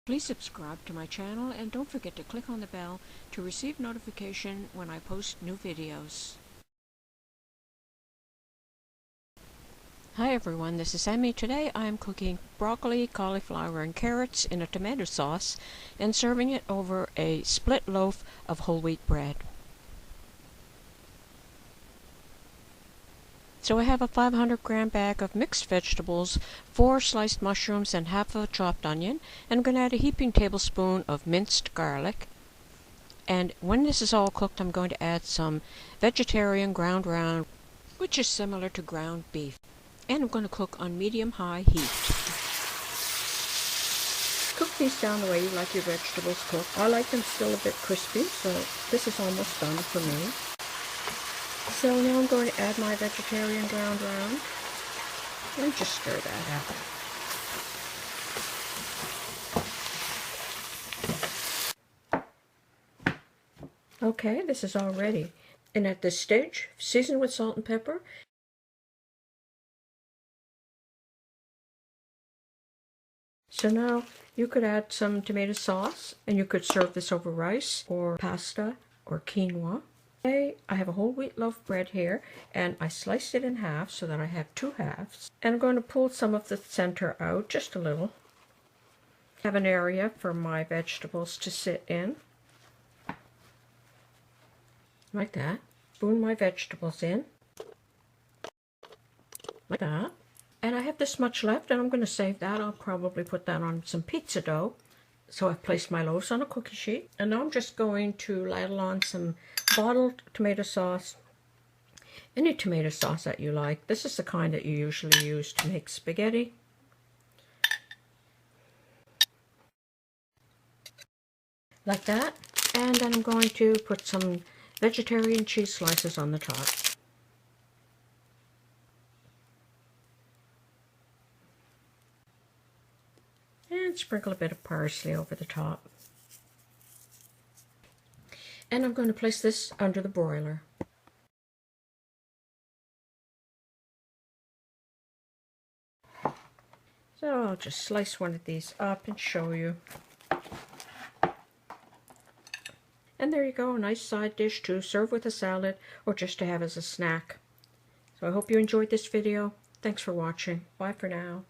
Please subscribe to my channel and don't forget to click on the bell to receive notification when I post new videos. Hi everyone, this is Sammy. Today I am cooking broccoli, cauliflower, and carrots in a tomato sauce and serving it over a split loaf of whole wheat bread. So I have a 500-gram bag of mixed vegetables, 4 sliced mushrooms, and half a chopped onion. And I'm going to add a heaping tablespoon of minced garlic. And when this is all cooked, I'm going to add some vegetarian ground round, which is similar to ground beef. And I'm going to cook on medium-high heat. Cook these down the way you like your vegetables cooked. I like them still a bit crispy, so this is almost done for me. So now I'm going to add my vegetarian ground round and just stir that out. Okay, this is all ready. And at this stage, season with salt and pepper. So now you could add some tomato sauce and you could serve this over rice or pasta or quinoa. I have a whole wheat loaf bread here and I sliced it in half so that I have 2 halves. And I'm going to pull some of the center out, just a little. I have an area for my vegetables to sit in. Like that. Spoon my vegetables in. Like that. And I have this much left and I'm going to save that. I'll probably put that on some pizza dough. So I've placed my loaves on a cookie sheet. And now I'm just going to ladle on some bottled tomato sauce. Any tomato sauce that you like. This is the kind that you usually use to make spaghetti. Like that. And then I'm going to put some vegetarian cheese slices on the top. And sprinkle a bit of parsley over the top. And I'm going to place this under the broiler. So I'll just slice one of these up and show you. And there you go, a nice side dish to serve with a salad or just to have as a snack. So I hope you enjoyed this video. Thanks for watching. Bye for now.